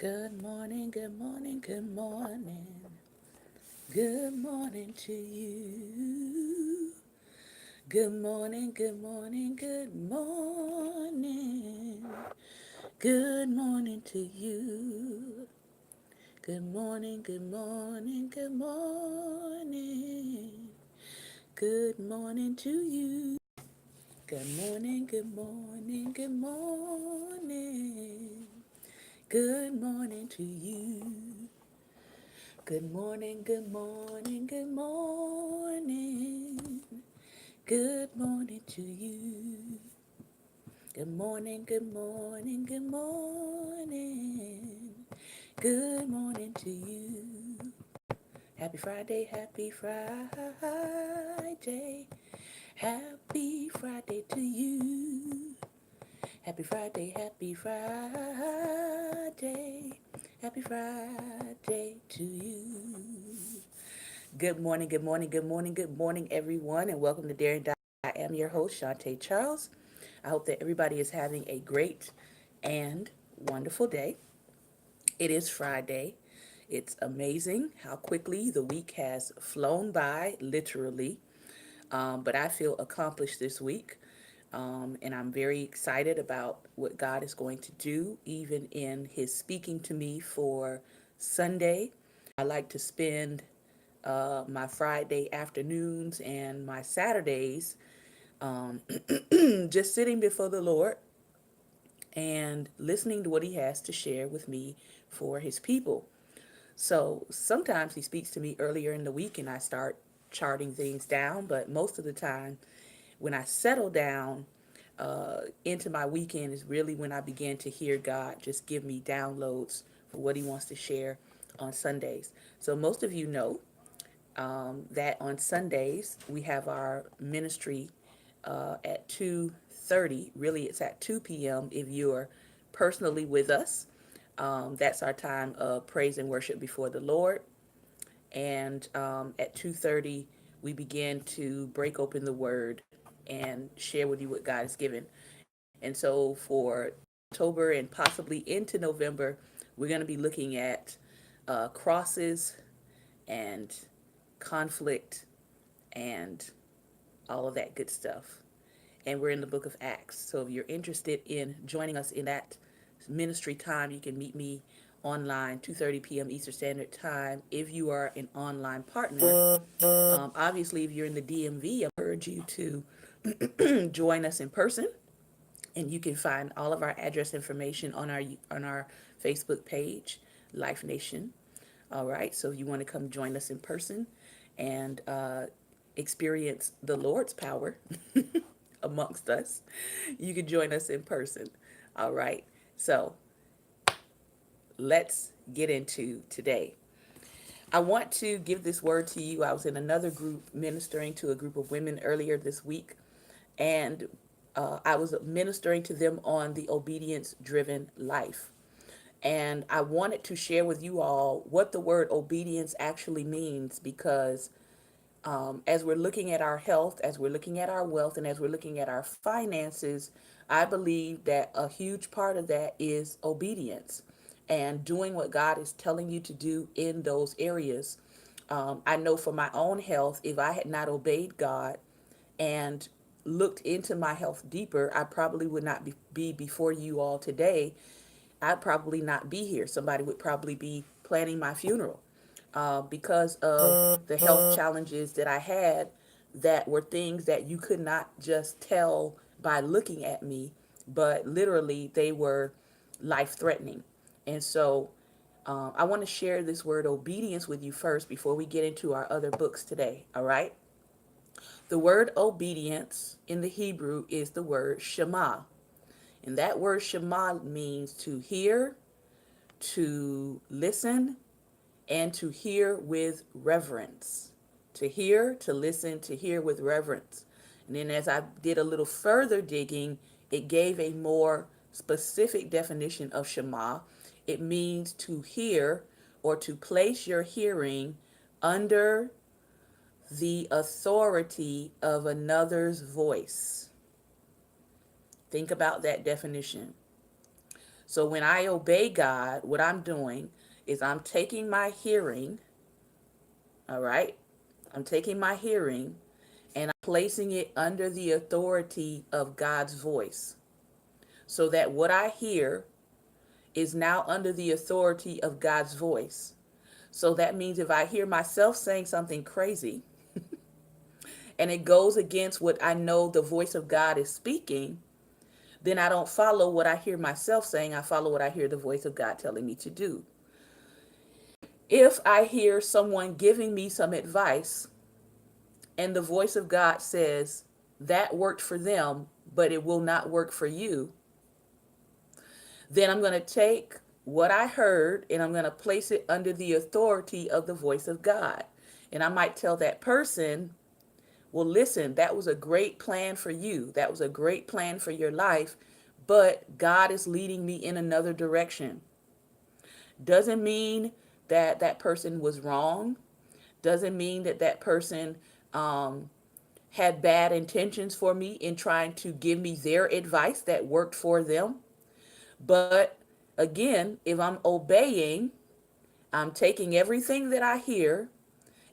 Good morning, good morning, good morning. Good morning to you. Good morning, good morning, good morning. Good morning to you. Good morning, good morning, good morning. Good morning to you. Good morning, good morning, good morning. Good morning to you. Good morning, good morning, good morning. Good morning to you. Good morning, good morning, good morning. Good morning to you. Happy Friday, happy Friday. Happy Friday to you. Happy Friday, happy Friday. Happy Friday to you. Good morning, good morning, good morning, good morning, everyone, and welcome to Daring Dot. I am your host, Shantae Charles. I hope that everybody is having a great and wonderful day. It is Friday. It's amazing how quickly the week has flown by, literally. But I feel accomplished this week. And I'm very excited about what God is going to do, even in His speaking to me for Sunday. I like to spend my Friday afternoons and my Saturdays just sitting before the Lord and listening to what He has to share with me for His people. So sometimes He speaks to me earlier in the week and I start charting things down, but most of the time, when I settle down into my weekend, is really when I begin to hear God just give me downloads for what He wants to share on Sundays. So most of you know that on Sundays we have our ministry at 2:30. Really, it's at 2 p.m. if you're personally with us. That's our time of praise and worship before the Lord. And at 2:30, we begin to break open the Word and share with you what God has given. And so for October and possibly into November, we're going to be looking at crosses and conflict and all of that good stuff. And we're in the book of Acts. So if you're interested in joining us in that ministry time, you can meet me online 2:30 p.m. Eastern Standard Time if you are an online partner. Obviously, if you're in the DMV, I encourage you to join us in person, and you can find all of our address information on our Facebook page, Life Nation. All right, so if you want to come join us in person and experience the Lord's power amongst us, you can join us in person. All right, so let's get into today. I want to give this word to you. I was in another group ministering to a group of women earlier this week, and I was ministering to them on the obedience driven life. And I wanted to share with you all what the word obedience actually means because as we're looking at our health, as we're looking at our wealth, and as we're looking at our finances, I believe that a huge part of that is obedience and doing what God is telling you to do in those areas. I know for my own health, if I had not obeyed God and looked into my health deeper, I probably would not be before you all today. I'd probably not be here. Somebody would probably be planning my funeral because of the health challenges that I had that were things that you could not just tell by looking at me, but literally they were life threatening. And so I want to share this word obedience with you first before we get into our other books today. All right. The word obedience in the Hebrew is the word Shema. And that word Shema means to hear, to listen, and to hear with reverence. To hear, to listen, to hear with reverence. And then as I did a little further digging, it gave a more specific definition of Shema. It means to hear or to place your hearing under the authority of another's voice. Think about that definition. So when I obey God, what I'm doing is I'm taking my hearing, all right? I'm taking my hearing and I'm placing it under the authority of God's voice, so that what I hear is now under the authority of God's voice. So that means if I hear myself saying something crazy and it goes against what I know the voice of God is speaking, then I don't follow what I hear myself saying. I follow what I hear the voice of God telling me to do. If I hear someone giving me some advice and the voice of God says that worked for them, but it will not work for you, then I'm going to take what I heard and I'm going to place it under the authority of the voice of God. And I might tell that person, well, listen, that was a great plan for you. That was a great plan for your life, but God is leading me in another direction. Doesn't mean that that person was wrong. Doesn't mean that that person had bad intentions for me in trying to give me their advice that worked for them. But again, if I'm obeying, I'm taking everything that I hear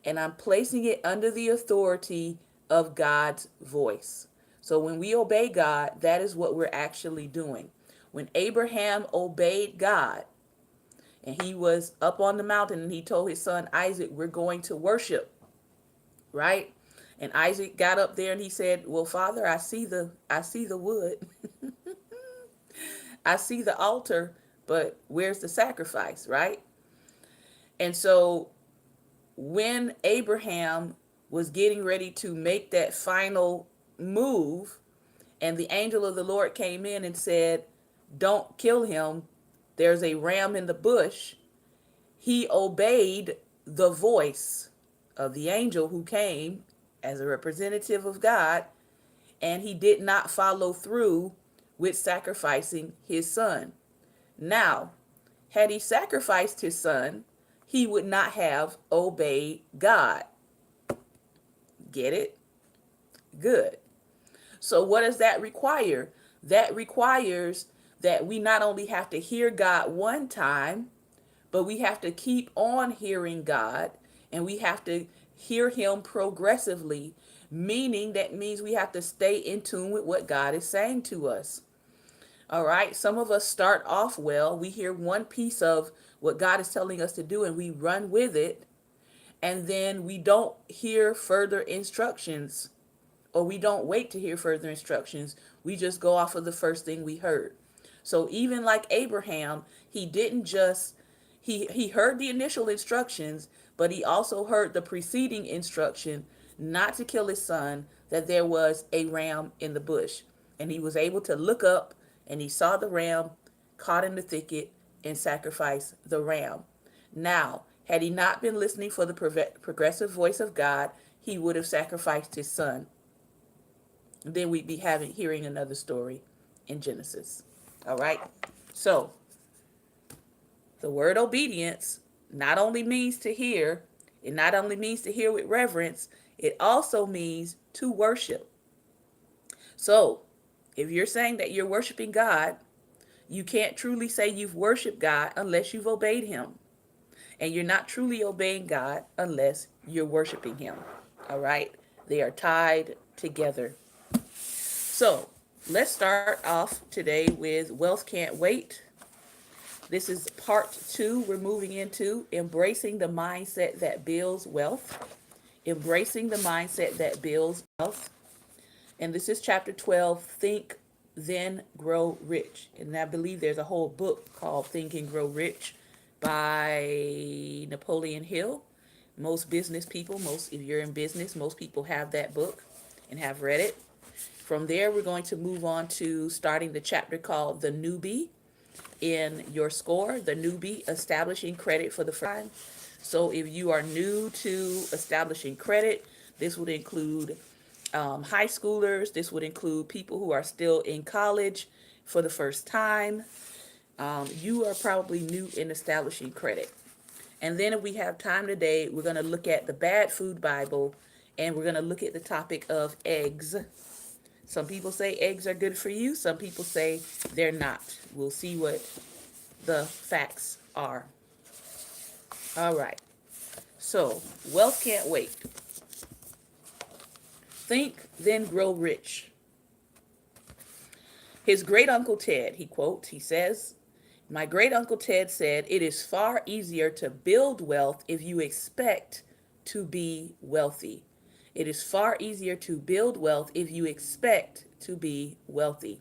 and I'm placing it under the authority of God's voice. So when we obey God, that is what we're actually doing. When Abraham obeyed God and he was up on the mountain and he told his son Isaac, we're going to worship, right? And Isaac got up there and he said, well, Father, I see the wood. I see the altar, but where's the sacrifice, right? And so when Abraham was getting ready to make that final move, and the angel of the Lord came in and said, don't kill him, there's a ram in the bush, he obeyed the voice of the angel who came as a representative of God, and he did not follow through with sacrificing his son. Now, had he sacrificed his son, he would not have obeyed God. Get it? Good. So what does that require? That requires that we not only have to hear God one time, but we have to keep on hearing God, and we have to hear him progressively, meaning that means we have to stay in tune with what God is saying to us. All right. Some of us start off well. We hear one piece of what God is telling us to do and we run with it. And then we don't hear further instructions, or we don't wait to hear further instructions. We just go off of the first thing we heard. So even like Abraham, he didn't just, he heard the initial instructions, but he also heard the preceding instruction not to kill his son, that there was a ram in the bush. And he was able to look up and he saw the ram caught in the thicket and sacrifice the ram. Now, had he not been listening for the progressive voice of God, he would have sacrificed his son. Then we'd be hearing another story in Genesis. All right. So the word obedience not only means to hear, it not only means to hear with reverence, it also means to worship. So if you're saying that you're worshiping God, you can't truly say you've worshiped God unless you've obeyed him. And you're not truly obeying God unless you're worshiping him. All right. They are tied together. So let's start off today with Wealth Can't Wait. This is part 2. We're moving into embracing the mindset that builds wealth. Embracing the mindset that builds wealth. And this is chapter 12, Think, Then Grow Rich. And I believe there's a whole book called Think and Grow Rich by Napoleon Hill. Most business people, if you're in business, most people have that book and have read it. From there, we're going to move on to starting the chapter called The Newbie in your score. The Newbie, establishing credit for the first time. So if you are new to establishing credit, this would include high schoolers. This would include people who are still in college for the first time. You are probably new in establishing credit. And then if we have time today, we're going to look at the Bad Food Bible, and we're going to look at the topic of eggs. Some people say eggs are good for you. Some people say they're not. We'll see what the facts are. All right. So, wealth can't wait. Think, then grow rich. His great uncle Ted, he says, my great uncle Ted said, it is far easier to build wealth if you expect to be wealthy. It is far easier to build wealth if you expect to be wealthy.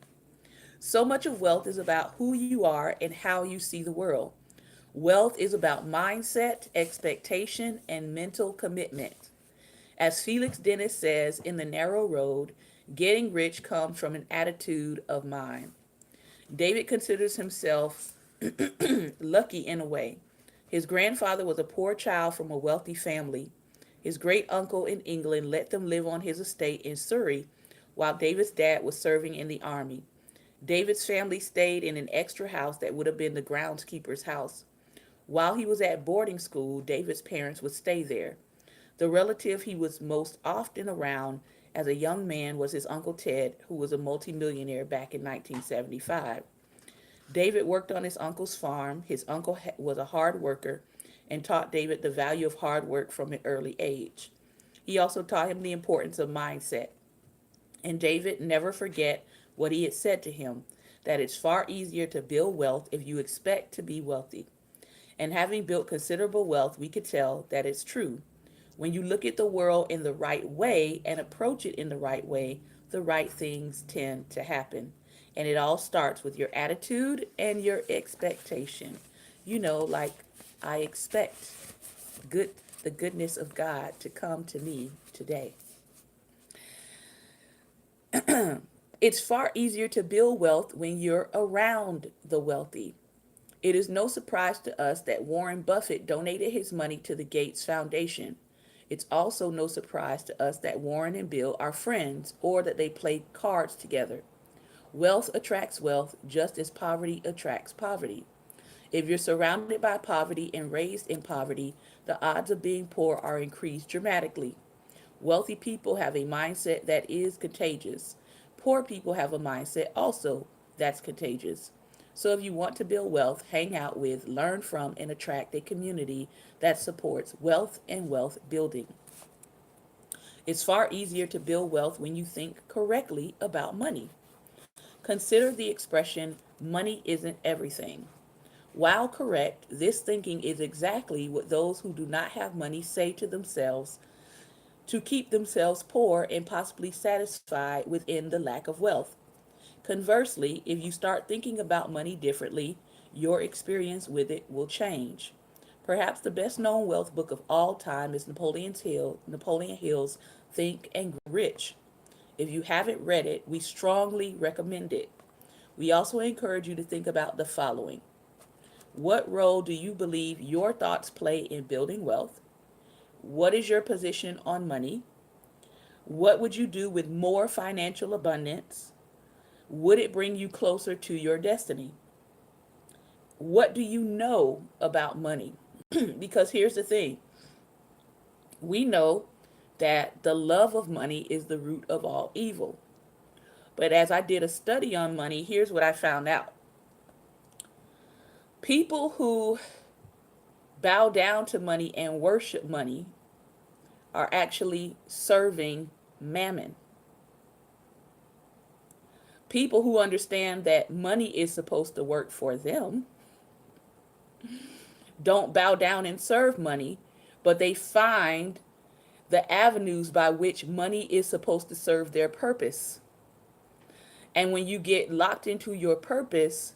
So much of wealth is about who you are and how you see the world. Wealth is about mindset, expectation, and mental commitment. As Felix Dennis says in The Narrow Road, getting rich comes from an attitude of mind. David considers himself lucky in a way. His grandfather was a poor child from a wealthy family. His great uncle in England let them live on his estate in Surrey while David's dad was serving in the army. David's family stayed in an extra house that would have been the groundskeeper's house. While he was at boarding school, David's parents would stay there. The relative he was most often around as a young man was his Uncle Ted, who was a multimillionaire back in 1975. David worked on his uncle's farm. His uncle was a hard worker and taught David the value of hard work from an early age. He also taught him the importance of mindset. And David never forget what he had said to him, that it's far easier to build wealth if you expect to be wealthy. And having built considerable wealth, we could tell that it's true. When you look at the world in the right way and approach it in the right way, the right things tend to happen. And it all starts with your attitude and your expectation. Like I expect the goodness of God to come to me today. It's far easier to build wealth when you're around the wealthy. It is no surprise to us that Warren Buffett donated his money to the Gates Foundation. It's also no surprise to us that Warren and Bill are friends or that they play cards together. Wealth attracts wealth just as poverty attracts poverty. If you're surrounded by poverty and raised in poverty, the odds of being poor are increased dramatically. Wealthy people have a mindset that is contagious. Poor people have a mindset also that's contagious. So if you want to build wealth, hang out with, learn from, and attract a community that supports wealth and wealth building. It's far easier to build wealth when you think correctly about money. Consider the expression, money isn't everything. While correct, this thinking is exactly what those who do not have money say to themselves to keep themselves poor and possibly satisfied within the lack of wealth. Conversely, if you start thinking about money differently, your experience with it will change. Perhaps the best known wealth book of all time is Napoleon Hill's Think and Grow Rich. If you haven't read it, we strongly recommend it. We also encourage you to think about the following. What role do you believe your thoughts play in building wealth? What is your position on money? What would you do with more financial abundance? Would it bring you closer to your destiny? What do you know about money? Because here's the thing, we know that the love of money is the root of all evil. But as I did a study on money, here's what I found out. People who bow down to money and worship money are actually serving mammon. People who understand that money is supposed to work for them don't bow down and serve money, but they find the avenues by which money is supposed to serve their purpose. And when you get locked into your purpose,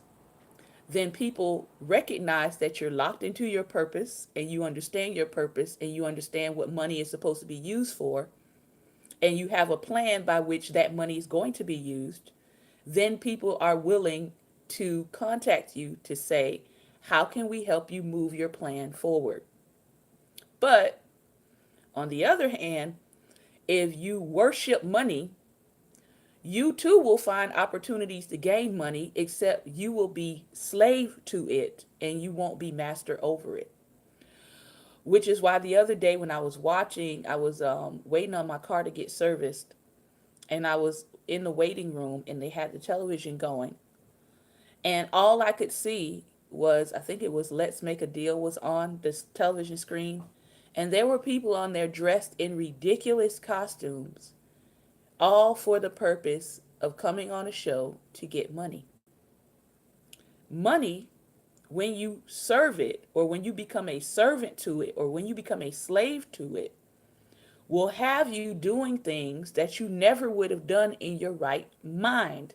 then people recognize that you're locked into your purpose and you understand your purpose and you understand what money is supposed to be used for, and you have a plan by which that money is going to be used. Then people are willing to contact you to say, how can we help you move your plan forward? But on the other hand, if you worship money, you too will find opportunities to gain money, except you will be slave to it and you won't be master over it. Which is why the other day when I was waiting on my car to get serviced, and I was in the waiting room and they had the television going. And all I could see was, I think it was Let's Make a Deal was on this television screen, and there were people on there dressed in ridiculous costumes, all for the purpose of coming on a show to get money. Money, when you serve it, or when you become a servant to it, or when you become a slave to it, will have you doing things that you never would have done in your right mind.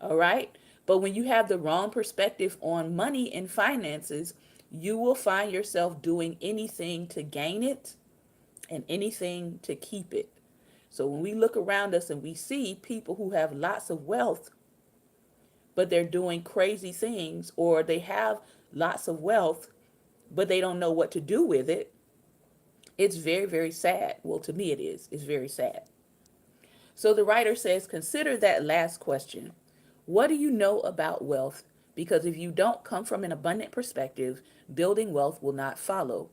All right? But when you have the wrong perspective on money and finances, you will find yourself doing anything to gain it and anything to keep it. So when we look around us and we see people who have lots of wealth, but they're doing crazy things, or they have lots of wealth, but they don't know what to do with it, it's very, very sad. Well, to me, it is. It's very sad. So the writer says, consider that last question. What do you know about wealth? Because if you don't come from an abundant perspective, building wealth will not follow.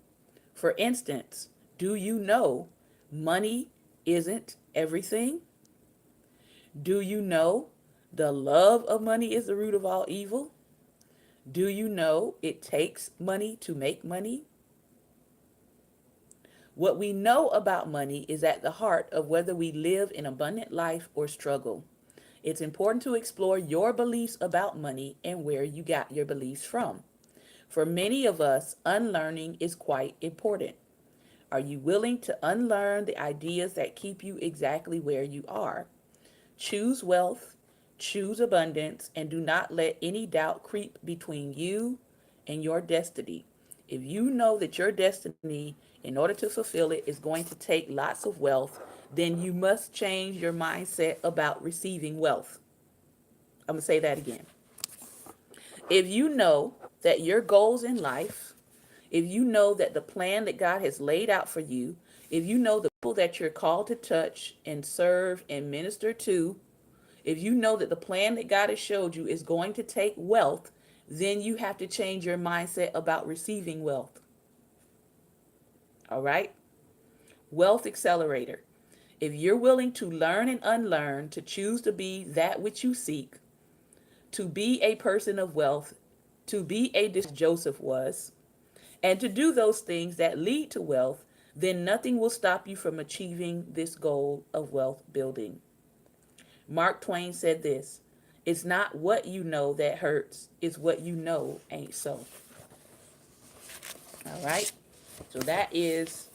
For instance, do you know money isn't everything? Do you know the love of money is the root of all evil? Do you know it takes money to make money? What we know about money is at the heart of whether we live an abundant life or struggle. It's important to explore your beliefs about money and where you got your beliefs from. For many of us, unlearning is quite important. Are you willing to unlearn the ideas that keep you exactly where you are? Choose wealth, choose abundance, and do not let any doubt creep between you and your destiny. If you know that your destiny, in order to fulfill it, is going to take lots of wealth, then you must change your mindset about receiving wealth. I'm going to say that again. If you know that your goals in life, if you know that the plan that God has laid out for you, if you know the people that you're called to touch and serve and minister to, if you know that the plan that God has showed you is going to take wealth, then you have to change your mindset about receiving wealth. All right? Wealth Accelerator. If you're willing to learn and unlearn, to choose to be that which you seek, to be a person of wealth, to be a Joseph was, and to do those things that lead to wealth, then nothing will stop you from achieving this goal of wealth building. Mark Twain said this, it's not what you know that hurts, it's what you know ain't so. All right? So that is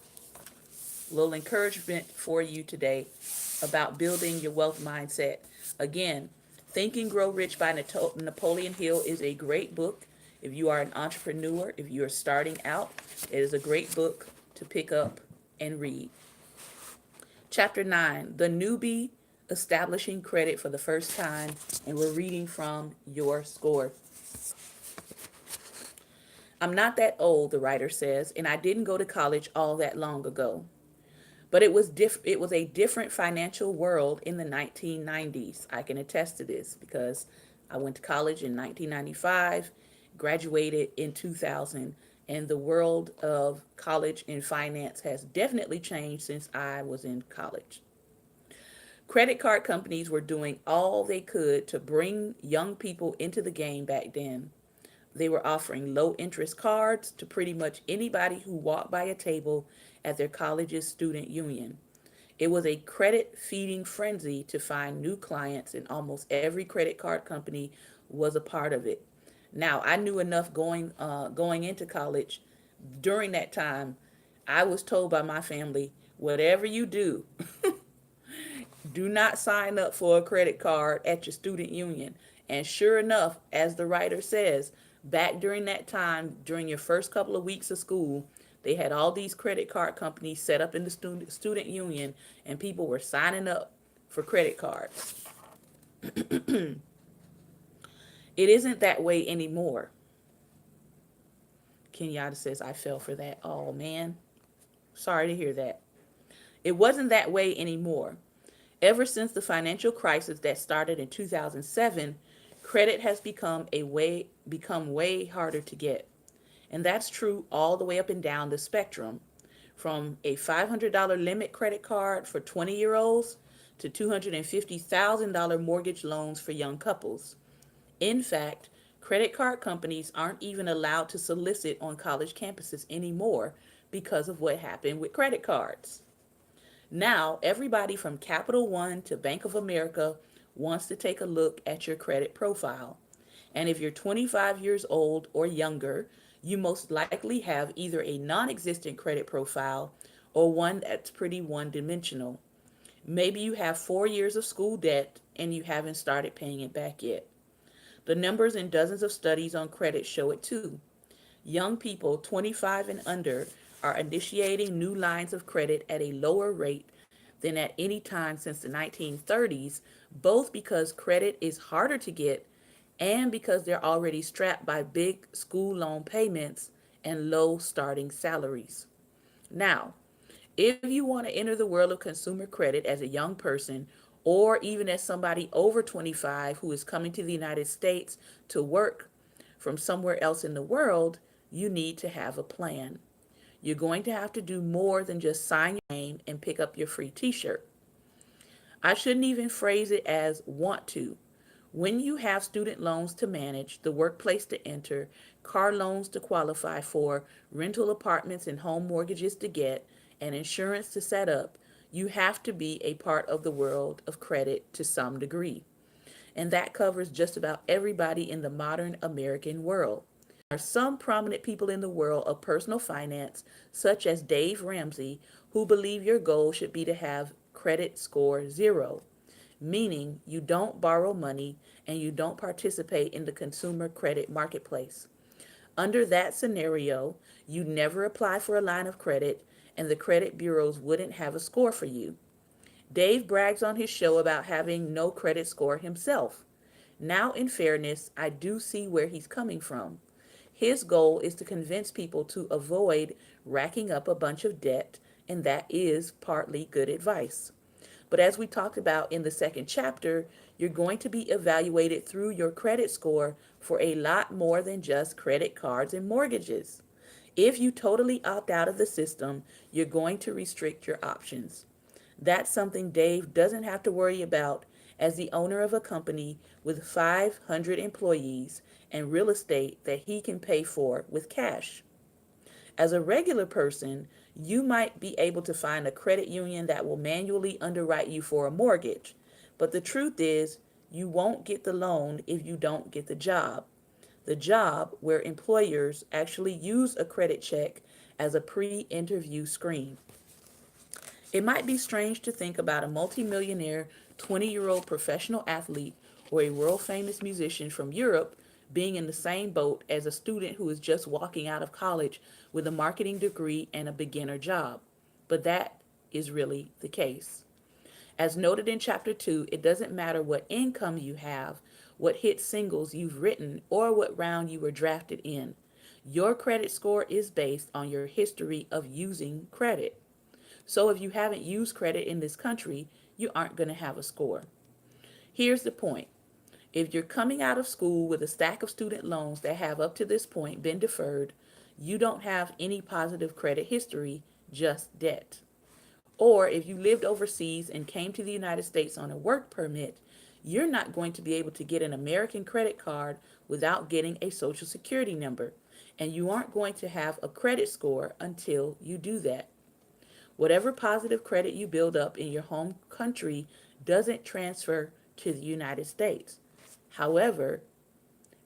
a little encouragement for you today about building your wealth mindset. Again, Think and Grow Rich by Napoleon Hill is a great book. If you are an entrepreneur, if you are starting out, it is a great book to pick up and read. Chapter 9, The Newbie Establishing Credit for the First Time, and we're reading from Your Score. I'm not that old, the writer says, and I didn't go to college all that long ago. But it was a different financial world in the 1990s. I can attest to this because I went to college in 1995, graduated in 2000, and the world of college and finance has definitely changed since I was in college. Credit card companies were doing all they could to bring young people into the game back then. They were offering low interest cards to pretty much anybody who walked by a table at their college's student union. It was a credit feeding frenzy to find new clients, and almost every credit card company was a part of it. Now, I knew enough going into college during that time. I was told by my family, whatever you do, do not sign up for a credit card at your student union. And sure enough, as the writer says, back during that time, during your first couple of weeks of school, they had all these credit card companies set up in the student union, and people were signing up for credit cards. It isn't that way anymore. Kenyatta says, I fell for that. Oh, man. Sorry to hear that. It wasn't that way anymore. Ever since the financial crisis that started in 2007, credit has become way harder to get. And that's true all the way up and down the spectrum, from a $500 limit credit card for 20-year-olds to $250,000 mortgage loans for young couples. In fact, Credit card companies aren't even allowed to solicit on college campuses anymore because of what happened with credit cards. Now, everybody from Capital One to Bank of America wants to take a look at your credit profile. And if you're 25 years old or younger, you most likely have either a non existent credit profile or one that's pretty one dimensional. Maybe you have 4 years of school debt and you haven't started paying it back yet. The numbers in dozens of studies on credit show it too. Young people 25 and under are initiating new lines of credit at a lower rate than at any time since the 1930s, both because credit is harder to get and because they're already strapped by big school loan payments and low starting salaries. Now, if you want to enter the world of consumer credit as a young person, or even as somebody over 25 who is coming to the United States to work from somewhere else in the world, you need to have a plan. You're going to have to do more than just sign your name and pick up your free t shirt. I shouldn't even phrase it as want to. When you have student loans to manage, the workplace to enter, car loans to qualify for, rental apartments and home mortgages to get, and insurance to set up, you have to be a part of the world of credit to some degree. And that covers just about everybody in the modern American world. There are some prominent people in the world of personal finance, such as Dave Ramsey, who believe your goal should be to have credit score 0, meaning you don't borrow money and you don't participate in the consumer credit marketplace. Under that scenario, you never apply for a line of credit and the credit bureaus wouldn't have a score for you. Dave brags on his show about having no credit score himself. Now, in fairness, I do see where he's coming from. His goal is to convince people to avoid racking up a bunch of debt, and that is partly good advice. But as we talked about in the second chapter, you're going to be evaluated through your credit score for a lot more than just credit cards and mortgages. If you totally opt out of the system, you're going to restrict your options. That's something Dave doesn't have to worry about as the owner of a company with 500 employees and real estate that he can pay for with cash. As a regular person, you might be able to find a credit union that will manually underwrite you for a mortgage. But the truth is, you won't get the loan if you don't get the job. The job where employers actually use a credit check as a pre interview screen. It might be strange to think about a multimillionaire 20-year-old professional athlete or a world famous musician from Europe being in the same boat as a student who is just walking out of college with a marketing degree and a beginner job. But that is really the case. As noted in Chapter 2, it doesn't matter what income you have, what hit singles you've written, or what round you were drafted in. Your credit score is based on your history of using credit. So if you haven't used credit in this country, you aren't going to have a score. Here's the point. If you're coming out of school with a stack of student loans that have up to this point been deferred, you don't have any positive credit history, just debt. Or if you lived overseas and came to the United States on a work permit, you're not going to be able to get an American credit card without getting a social security number. And you aren't going to have a credit score until you do that. Whatever positive credit you build up in your home country doesn't transfer to the United States. However,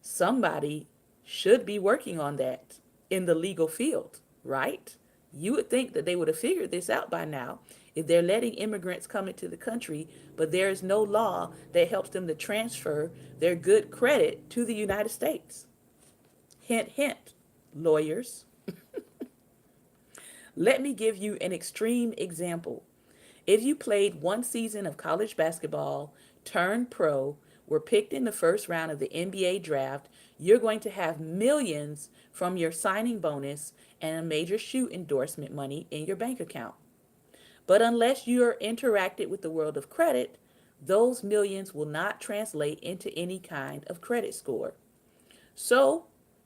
somebody should be working on that in the legal field, right? You would think that they would have figured this out by now if they're letting immigrants come into the country, but there is no law that helps them to transfer their good credit to the United States. Hint, hint, lawyers. Let me give you an extreme example. If you played one season of college basketball, turned pro, were picked in the first round of the NBA draft, you're going to have millions from your signing bonus and a major shoe endorsement money in your bank account. But unless you're interacted with the world of credit, those millions will not translate into any kind of credit score. So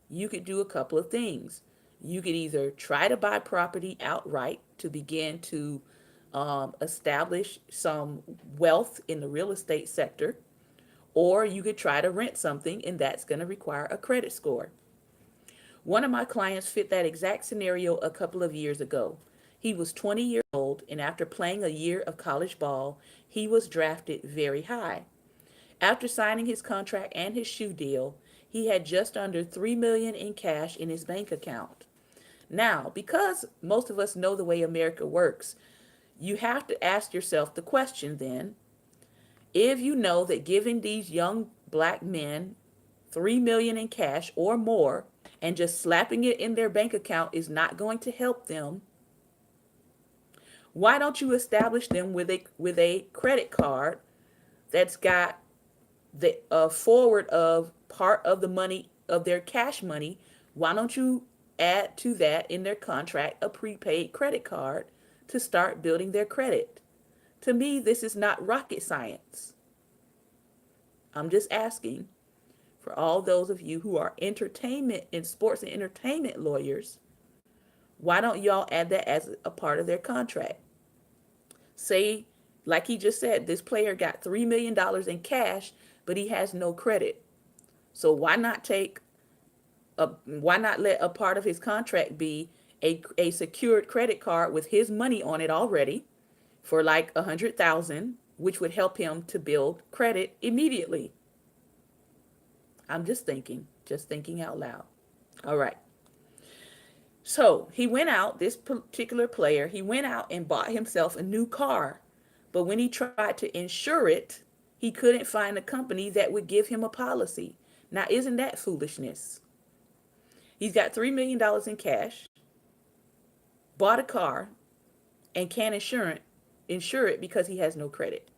you could do a couple of things. You could either try to buy property outright to begin to establish some wealth in the real estate sector, or you could try to rent something, and that's going to require a credit score. One of my clients fit that exact scenario a couple of years ago. He was 20 years old, and after playing a year of college ball, he was drafted very high. After signing his contract and his shoe deal, he had just under $3 million in cash in his bank account. Now, because most of us know the way America works, you have to ask yourself the question then, if you know that giving these young black men $3 million in cash or more and just slapping it in their bank account is not going to help them, why don't you establish them with a credit card that's got the forward of part of the money of their cash money? Why don't you add to that in their contract a prepaid credit card to start building their credit? To me, this is not rocket science. I'm just asking for all those of you who are entertainment and sports and entertainment lawyers, why don't y'all add that as a part of their contract? Say, like he just said, this player got $3 million in cash, but he has no credit. So why not let a part of his contract be a secured credit card with his money on it already for like 100,000, which would help him to build credit immediately. I'm just thinking out loud. All right. So he went out, this particular player, he went out and bought himself a new car. But when he tried to insure it, he couldn't find a company that would give him a policy. Now, isn't that foolishness? He's got $3 million in cash, bought a car, and can't insure it because he has no credit.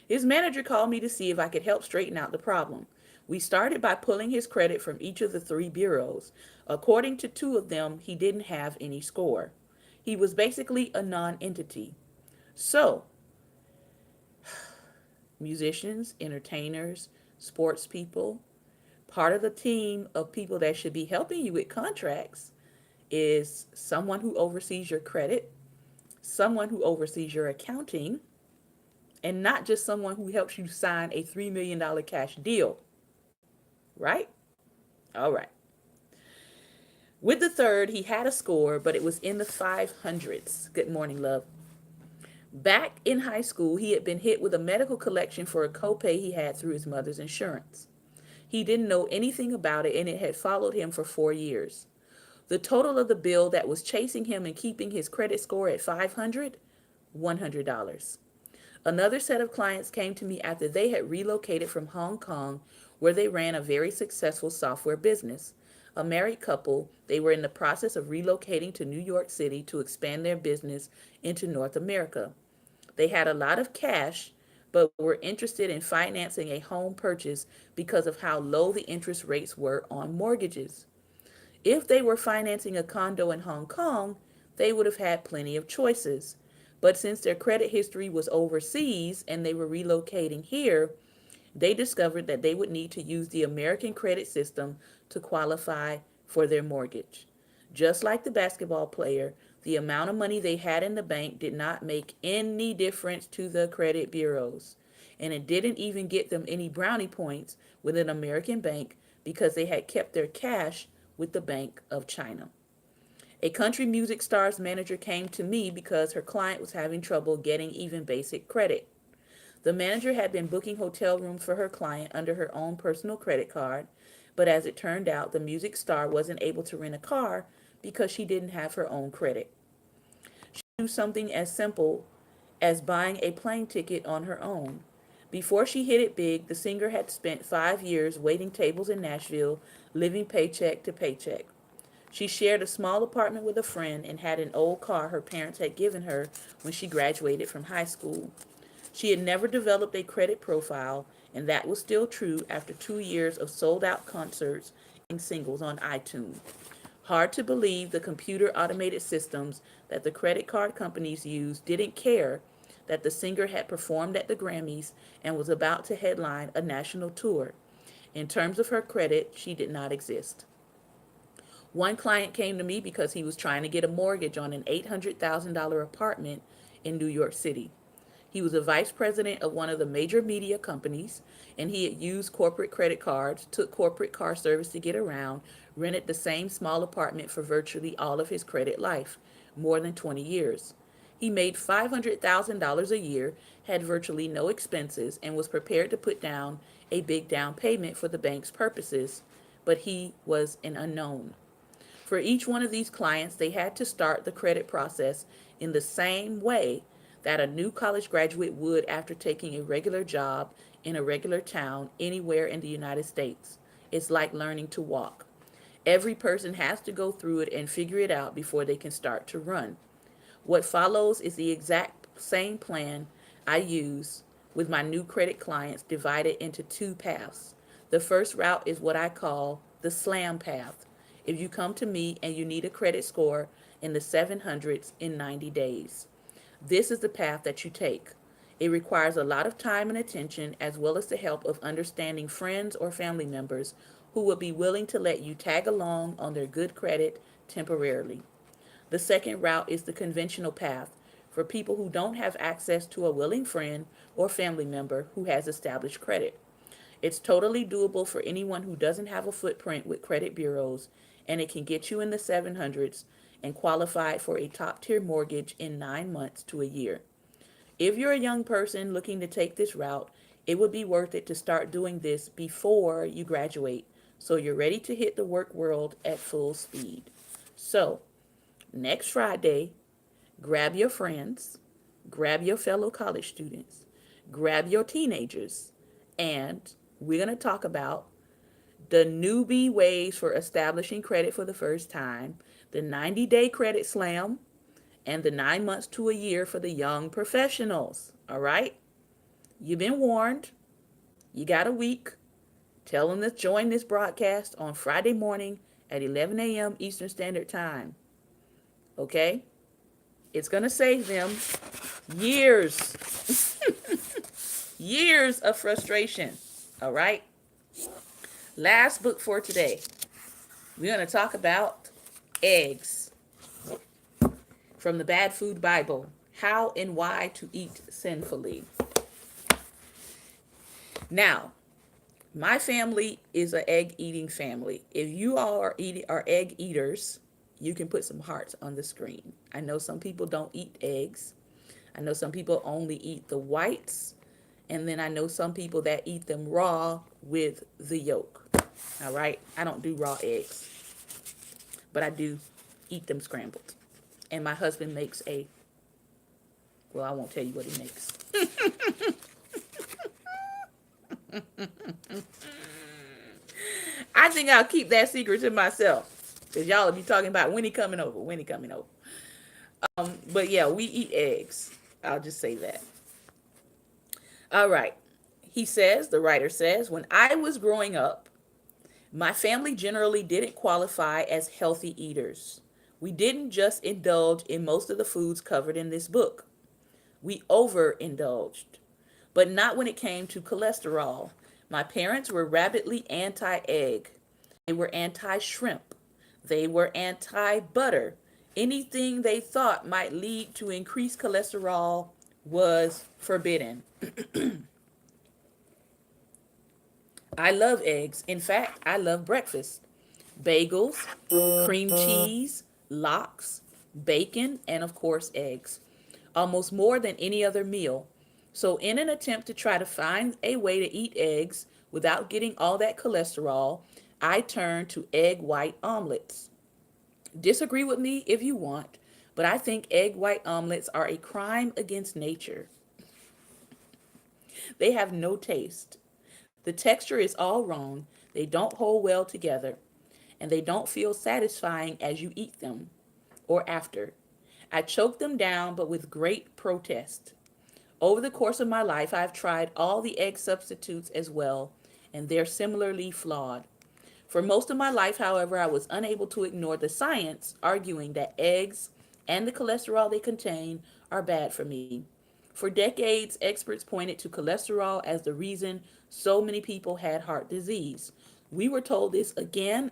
His manager called me to see if I could help straighten out the problem. We started by pulling his credit from each of the three bureaus. According to two of them, he didn't have any score. He was basically a non-entity. So, musicians, entertainers, sports people, part of the team of people that should be helping you with contracts is someone who oversees your credit, someone who oversees your accounting, and not just someone who helps you sign a $3 million cash deal. Right? All right. With the third, he had a score, but it was in the 500s. Good morning, love. Back in high school, he had been hit with a medical collection for a copay he had through his mother's insurance. He didn't know anything about it, and it had followed him for 4 years. The total of the bill that was chasing him and keeping his credit score at 500, $100. Another set of clients came to me after they had relocated from Hong Kong, where they ran a very successful software business. A married couple, they were in the process of relocating to New York City to expand their business into North America. They had a lot of cash, but were interested in financing a home purchase because of how low the interest rates were on mortgages. If they were financing a condo in Hong Kong, they would have had plenty of choices. But since their credit history was overseas and they were relocating here, they discovered that they would need to use the American credit system to qualify for their mortgage. Just like the basketball player, the amount of money they had in the bank did not make any difference to the credit bureaus. And it didn't even get them any brownie points with an American bank because they had kept their cash with the Bank of China. A country music star's manager came to me because her client was having trouble getting even basic credit. The manager had been booking hotel rooms for her client under her own personal credit card, but as it turned out, the music star wasn't able to rent a car because she didn't have her own credit. She could do something as simple as buying a plane ticket on her own. Before she hit it big, the singer had spent 5 years waiting tables in Nashville, living paycheck to paycheck. She shared a small apartment with a friend and had an old car her parents had given her when she graduated from high school. She had never developed a credit profile, and that was still true after 2 years of sold-out concerts and singles on iTunes. Hard to believe the computer automated systems that the credit card companies used didn't care that the singer had performed at the Grammys and was about to headline a national tour. In terms of her credit, she did not exist. One client came to me because he was trying to get a mortgage on an $800,000 apartment in New York City. He was a vice president of one of the major media companies, and he had used corporate credit cards, took corporate car service to get around, rented the same small apartment for virtually all of his credit life, more than 20 years. He made $500,000 a year, had virtually no expenses, and was prepared to put down a big down payment for the bank's purposes, but he was an unknown. For each one of these clients, they had to start the credit process in the same way that a new college graduate would after taking a regular job in a regular town anywhere in the United States. It's like learning to walk. Every person has to go through it and figure it out before they can start to run. What follows is the exact same plan I use with my new credit clients, divided into two paths. The first route is what I call the slam path. If you come to me and you need a credit score in the 700s in 90 days, this is the path that you take. It requires a lot of time and attention, as well as the help of understanding friends or family members who will be willing to let you tag along on their good credit temporarily. The second route is the conventional path for people who don't have access to a willing friend or family member who has established credit. It's totally doable for anyone who doesn't have a footprint with credit bureaus, and it can get you in the 700s and qualify for a top tier mortgage in 9 months to a year. If you're a young person looking to take this route, it would be worth it to start doing this before you graduate so you're ready to hit the work world at full speed. So, next Friday, grab your friends, grab your fellow college students, grab your teenagers, and we're going to talk about the newbie ways for establishing credit for the first time, the 90-day credit slam, and the 9 months to a year for the young professionals. All right? You've been warned. You got a week. Tell them to join this broadcast on Friday morning at 11 a.m. Eastern Standard Time. Okay? It's going to save them years, years of frustration. All right? Last book for today. We're going to talk about eggs from the Bad Food Bible. How and why to eat sinfully. Now, my family is an egg eating family. If you all are egg eaters, you can put some hearts on the screen. I know some people don't eat eggs. I know some people only eat the whites. And then I know some people that eat them raw with the yolk. All right? I don't do raw eggs, but I do eat them scrambled. And my husband makes well, I won't tell you what he makes. I think I'll keep that secret to myself, because y'all will be talking about when he coming over, when he coming over. But yeah, we eat eggs. I'll just say that. All right. The writer says, when I was growing up, my family generally didn't qualify as healthy eaters. We didn't just indulge in most of the foods covered in this book. We overindulged, but not when it came to cholesterol. My parents were rabidly anti-egg. They were anti-shrimp. They were anti-butter. Anything they thought might lead to increased cholesterol was forbidden. I love eggs. In fact, I love breakfast. Bagels, cream cheese, lox, bacon, and of course, eggs. Almost more than any other meal. So, in an attempt to try to find a way to eat eggs without getting all that cholesterol, I turned to egg white omelets. Disagree with me if you want, but I think egg white omelets are a crime against nature. They have no taste. The texture is all wrong. They don't hold well together, and they don't feel satisfying as you eat them or after. I choke them down, but with great protest. Over the course of my life, I've tried all the egg substitutes as well, and they're similarly flawed. For most of my life, however, I was unable to ignore the science arguing that eggs and the cholesterol they contain are bad for me. For decades, experts pointed to cholesterol as the reason so many people had heart disease. We were told this again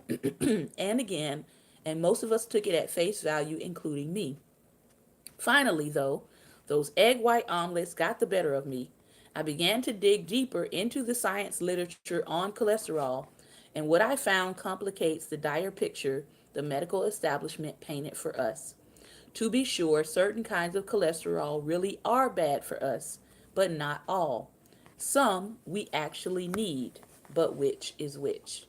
and again, and most of us took it at face value, including me. Finally, though, Those egg white omelets got the better of me. I began to dig deeper into the science literature on cholesterol, and what I found complicates the dire picture the medical establishment painted for us. To be sure, certain kinds of cholesterol really are bad for us, but not all. Some we actually need, but which is which?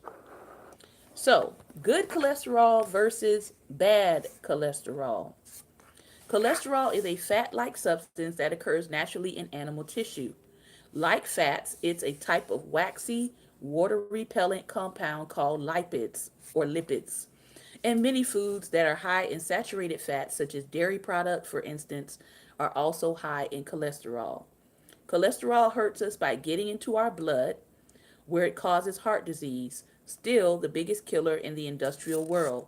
So, good cholesterol versus bad cholesterol. Cholesterol is a fat like substance that occurs naturally in animal tissue. Like fats, it's a type of waxy, water repellent compound called lipids. And many foods that are high in saturated fats, such as dairy products, for instance, are also high in cholesterol. Cholesterol hurts us by getting into our blood, where it causes heart disease, still the biggest killer in the industrial world.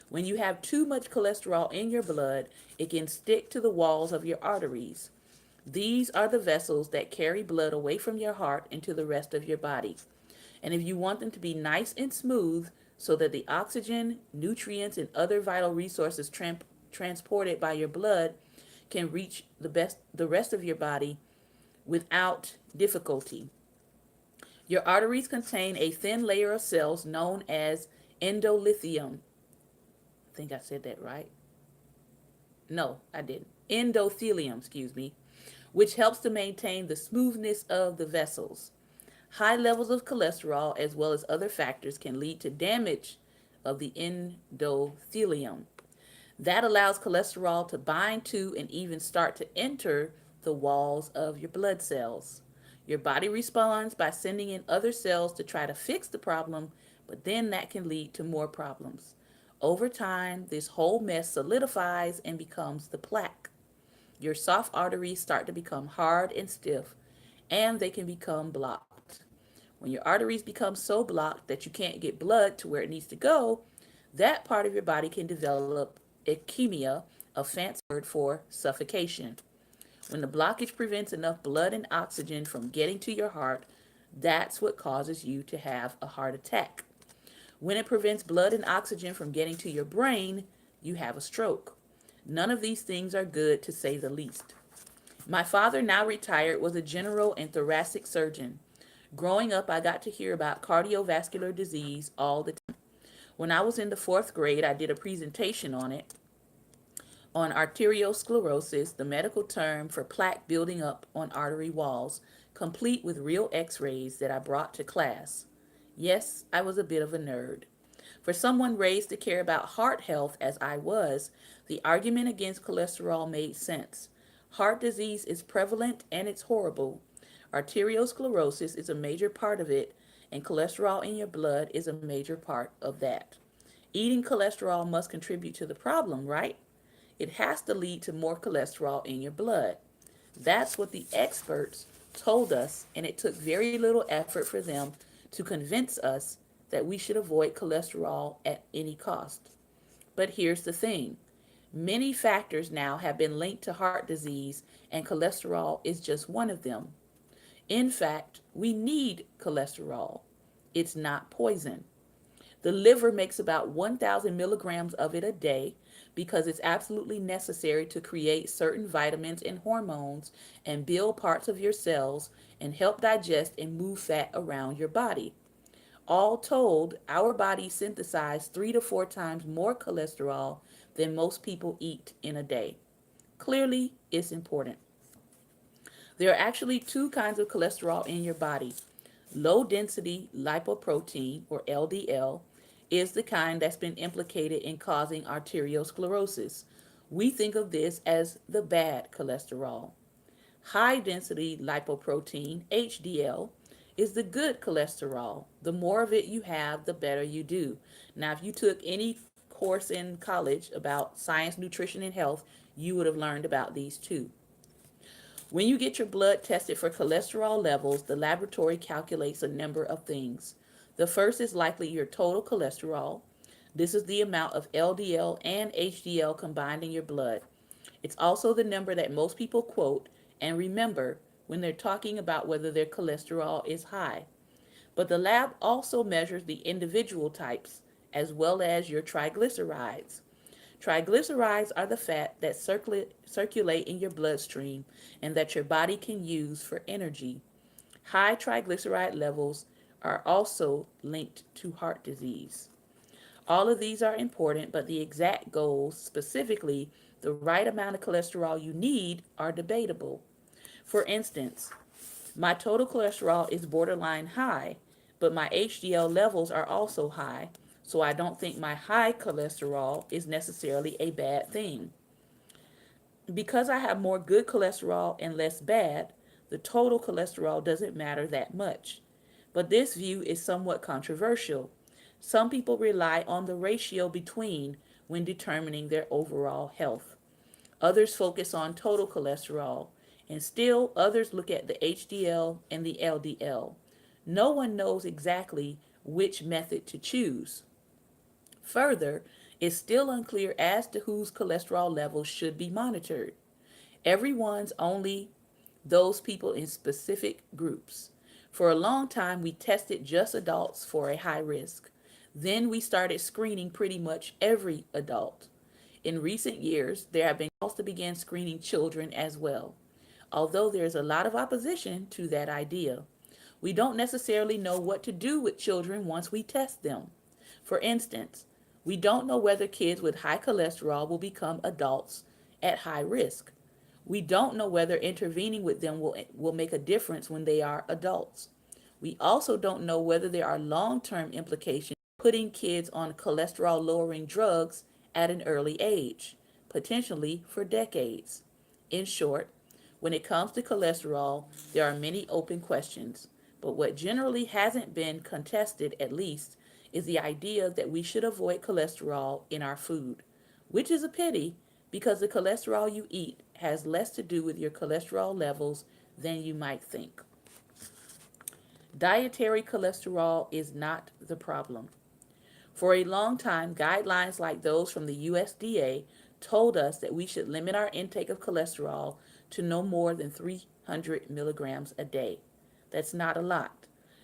When you have too much cholesterol in your blood, it can stick to the walls of your arteries. These are the vessels that carry blood away from your heart into the rest of your body. And if you want them to be nice and smooth so that the oxygen, nutrients, and other vital resources transported by your blood can reach the rest of your body without difficulty. Your arteries contain a thin layer of cells known as endothelium. I think I said that right. No, I didn't. Endothelium, excuse me, which helps to maintain the smoothness of the vessels. High levels of cholesterol, as well as other factors, can lead to damage of the endothelium. That allows cholesterol to bind to and even start to enter the walls of your blood cells. Your body responds by sending in other cells to try to fix the problem, but then that can lead to more problems. Over time, this whole mess solidifies and becomes the plaque. Your soft arteries start to become hard and stiff, and they can become blocked. When your arteries become so blocked that you can't get blood to where it needs to go, that part of your body can develop ischemia, a fancy word for suffocation. When the blockage prevents enough blood and oxygen from getting to your heart, that's what causes you to have a heart attack. When it prevents blood and oxygen from getting to your brain, you have a stroke. None of these things are good, to say the least. My father, now retired, was a general and thoracic surgeon. Growing up, I got to hear about cardiovascular disease all the time. When I was in the fourth grade, I did a presentation on arteriosclerosis, the medical term for plaque building up on artery walls, complete with real x rays that I brought to class. Yes, I was a bit of a nerd. For someone raised to care about heart health as I was, the argument against cholesterol made sense. Heart disease is prevalent and it's horrible. Arteriosclerosis is a major part of it, and cholesterol in your blood is a major part of that. Eating cholesterol must contribute to the problem, right? It has to lead to more cholesterol in your blood. That's what the experts told us, and it took very little effort for them to convince us that we should avoid cholesterol at any cost. But here's the thing, many factors now have been linked to heart disease, and cholesterol is just one of them. In fact, we need cholesterol. It's not poison. The liver makes about 1,000 milligrams of it a day because it's absolutely necessary to create certain vitamins and hormones and build parts of your cells and help digest and move fat around your body. All told, our bodies synthesize 3 to 4 times more cholesterol than most people eat in a day. Clearly, it's important. There are actually two kinds of cholesterol in your body. Low density lipoprotein, or LDL, is the kind that's been implicated in causing arteriosclerosis. We think of this as the bad cholesterol. High density lipoprotein, HDL, is the good cholesterol. The more of it you have, the better you do. Now, if you took any course in college about science, nutrition, and health, you would have learned about these too. When you get your blood tested for cholesterol levels, the laboratory calculates a number of things. The first is likely your total cholesterol. This is the amount of LDL and HDL combined in your blood. It's also the number that most people quote and remember when they're talking about whether their cholesterol is high. But the lab also measures the individual types as well as your triglycerides. Triglycerides are the fat that circulate in your bloodstream and that your body can use for energy. High triglyceride levels are also linked to heart disease. All of these are important, but the exact goals, specifically the right amount of cholesterol you need, are debatable. For instance, my total cholesterol is borderline high, but my HDL levels are also high, so I don't think my high cholesterol is necessarily a bad thing. Because I have more good cholesterol and less bad, the total cholesterol doesn't matter that much. But this view is somewhat controversial. Some people rely on the ratio between when determining their overall health. Others focus on total cholesterol, and still others look at the HDL and the LDL. No one knows exactly which method to choose. Further, it's still unclear as to whose cholesterol levels should be monitored. Everyone's only those people in specific groups. For a long time, we tested just adults for a high risk. Then we started screening pretty much every adult. In recent years, there have been calls to begin screening children as well, although there is a lot of opposition to that idea. We don't necessarily know what to do with children once we test them. For instance, we don't know whether kids with high cholesterol will become adults at high risk. We don't know whether intervening with them will make a difference when they are adults. We also don't know whether there are long term implications of putting kids on cholesterol lowering drugs at an early age, potentially for decades. In short, when it comes to cholesterol, there are many open questions, but what generally hasn't been contested, at least, is the idea that we should avoid cholesterol in our food, which is a pity because the cholesterol you eat has less to do with your cholesterol levels than you might think. Dietary cholesterol is not the problem. For a long time, guidelines like those from the USDA told us that we should limit our intake of cholesterol to no more than 300 milligrams a day. That's not a lot.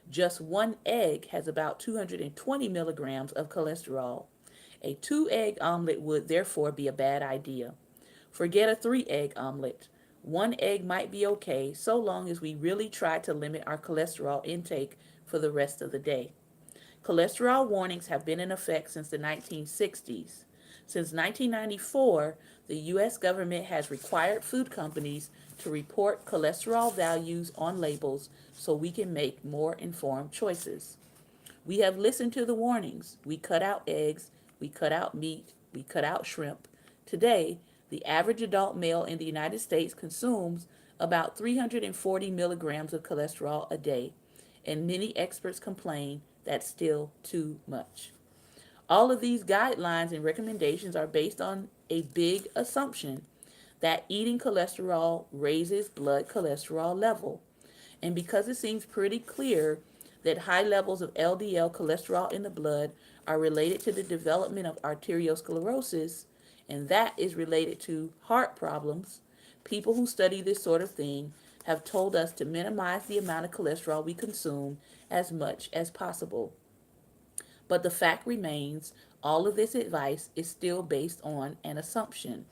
Just one egg has about 220 milligrams of cholesterol. A two-egg omelet would therefore be a bad idea. Forget a three-egg omelet. One egg might be okay so long as we really try to limit our cholesterol intake for the rest of the day. Cholesterol warnings have been in effect since the 1960s. Since 1994, the U.S. government has required food companies to report cholesterol values on labels so we can make more informed choices. We have listened to the warnings. We cut out eggs, we cut out meat, we cut out shrimp. Today, the average adult male in the United States consumes about 340 milligrams of cholesterol a day, and many experts complain that's still too much. All of these guidelines and recommendations are based on a big assumption that eating cholesterol raises blood cholesterol level. And because it seems pretty clear that high levels of LDL cholesterol in the blood are related to the development of arteriosclerosis, and that is related to heart problems, people who study this sort of thing have told us to minimize the amount of cholesterol we consume as much as possible. But the fact remains, all of this advice is still based on an assumption.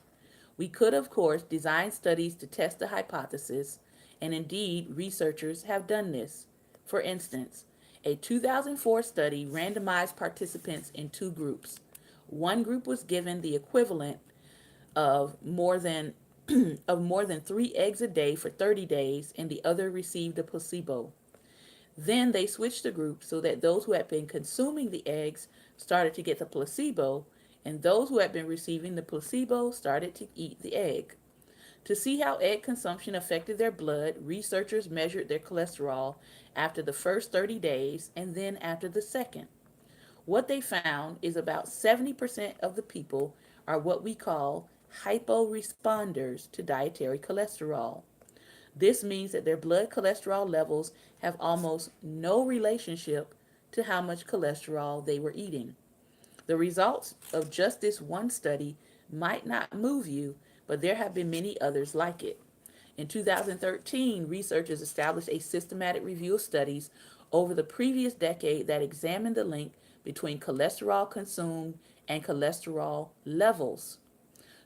We could, of course, design studies to test the hypothesis, and indeed, researchers have done this. For instance, a 2004 study randomized participants in two groups. One group was given the equivalent of more than of more than 3 eggs a day for 30 days, and the other received a placebo. Then they switched the groups so that those who had been consuming the eggs started to get the placebo, and those who had been receiving the placebo started to eat the egg. To see how egg consumption affected their blood, researchers measured their cholesterol after the first 30 days and then after the second. What they found is about 70% of the people are what we call hyporesponders to dietary cholesterol. This means that their blood cholesterol levels have almost no relationship to how much cholesterol they were eating. The results of just this one study might not move you, but there have been many others like it. In 2013, researchers established a systematic review of studies over the previous decade that examined the link between cholesterol consumed and cholesterol levels.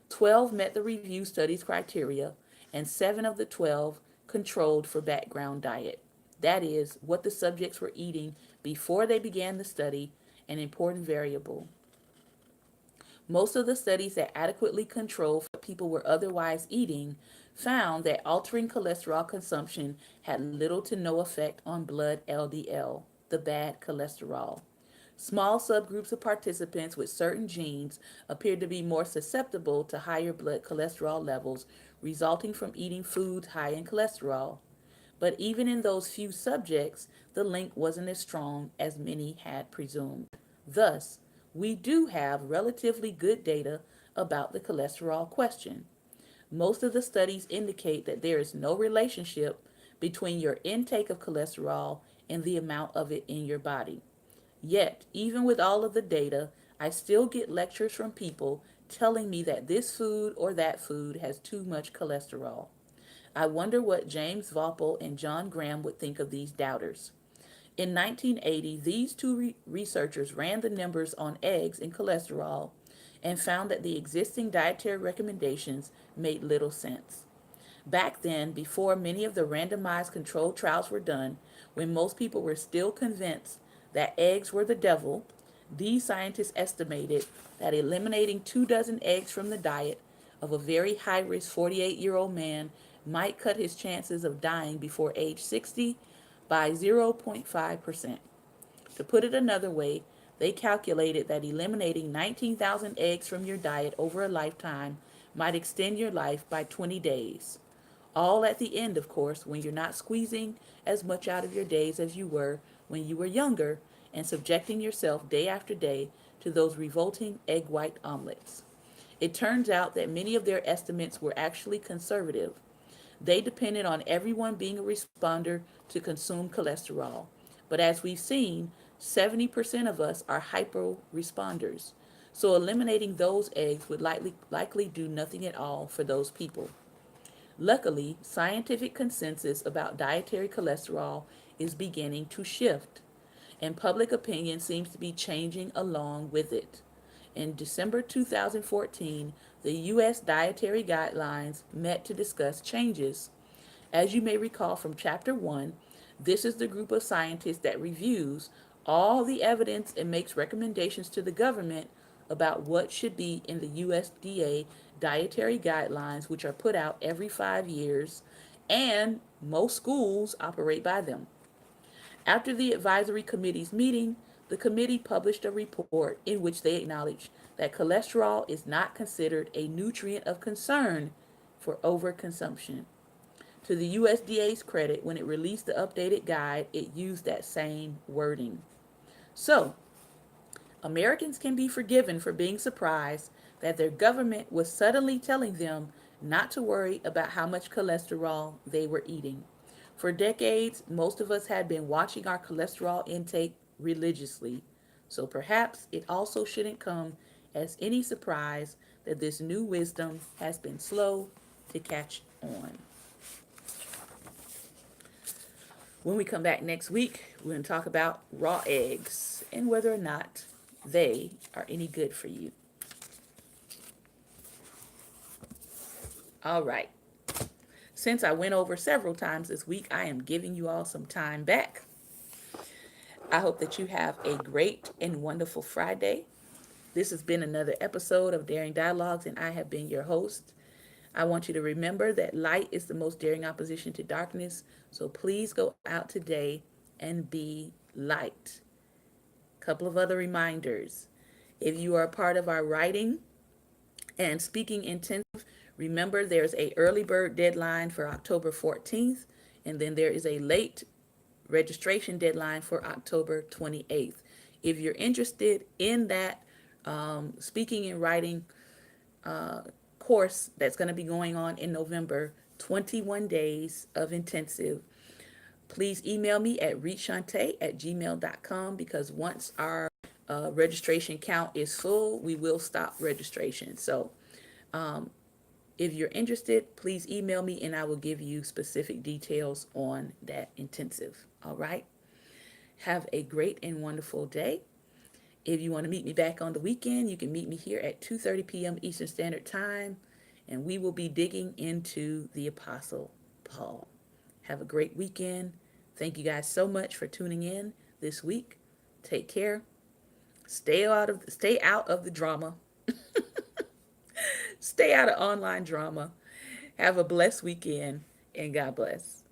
12 met the review study's criteria, and 7 of the 12 controlled for background diet. That is, what the subjects were eating before they began the study, an important variable. Most of the studies that adequately controlled for what people were otherwise eating found that altering cholesterol consumption had little to no effect on blood LDL, the bad cholesterol. Small subgroups of participants with certain genes appeared to be more susceptible to higher blood cholesterol levels resulting from eating foods high in cholesterol. But even in those few subjects, the link wasn't as strong as many had presumed. Thus, we do have relatively good data about the cholesterol question. Most of the studies indicate that there is no relationship between your intake of cholesterol and the amount of it in your body. Yet, even with all of the data, I still get lectures from people telling me that this food or that food has too much cholesterol. I wonder what James Voppel and John Graham would think of these doubters. In 1980, these two researchers ran the numbers on eggs and cholesterol and found that the existing dietary recommendations made little sense. Back then, before many of the randomized controlled trials were done, when most people were still convinced that eggs were the devil, these scientists estimated that eliminating 2 dozen eggs from the diet of a very high risk 48-year-old man might cut his chances of dying before age 60 by 0.5%. To put it another way, they calculated that eliminating 19,000 eggs from your diet over a lifetime might extend your life by 20 days. All at the end, of course, when you're not squeezing as much out of your days as you were when you were younger and subjecting yourself day after day to those revolting egg white omelets. It turns out that many of their estimates were actually conservative. They depended on everyone being a responder to consumed cholesterol. But as we've seen, 70% of us are hyper responders. So eliminating those eggs would likely do nothing at all for those people. Luckily, scientific consensus about dietary cholesterol is beginning to shift, and public opinion seems to be changing along with it. In December 2014, the U.S. Dietary Guidelines met to discuss changes. As you may recall from Chapter 1, this is the group of scientists that reviews all the evidence and makes recommendations to the government about what should be in the USDA dietary guidelines, which are put out every 5 years, and most schools operate by them. After the advisory committee's meeting, the committee published a report in which they acknowledged that cholesterol is not considered a nutrient of concern for overconsumption. To the USDA's credit, when it released the updated guide, it used that same wording. So, Americans can be forgiven for being surprised that their government was suddenly telling them not to worry about how much cholesterol they were eating. For decades, most of us had been watching our cholesterol intake religiously, so perhaps it also shouldn't come as any surprise that this new wisdom has been slow to catch on. When we come back next week, we're going to talk about raw eggs and whether or not they are any good for you. All right. Since I went over several times this week, I am giving you all some time back. I hope that you have a great and wonderful Friday. This has been another episode of Daring Dialogues, and I have been your host. I want you to remember that light is the most daring opposition to darkness, so please go out today and be light. Couple of other reminders. If you are a part of our writing and speaking intensive, remember there's a early bird deadline for October 14th, and then there is a late registration deadline for October 28th. If you're interested in that speaking and writing course that's going to be going on in November, 21 days of intensive, please email me at reachante@gmail.com, because once our registration count is full, we will stop registration. So if you're interested, please email me and I will give you specific details on that intensive. All right. Have a great and wonderful day. If you want to meet me back on the weekend, you can meet me here at 2:30 p.m. Eastern Standard Time, and we will be digging into the Apostle Paul. Have a great weekend. Thank you guys so much for tuning in this week. Take care. Stay out of the drama. Stay out of online drama. Have a blessed weekend, and God bless.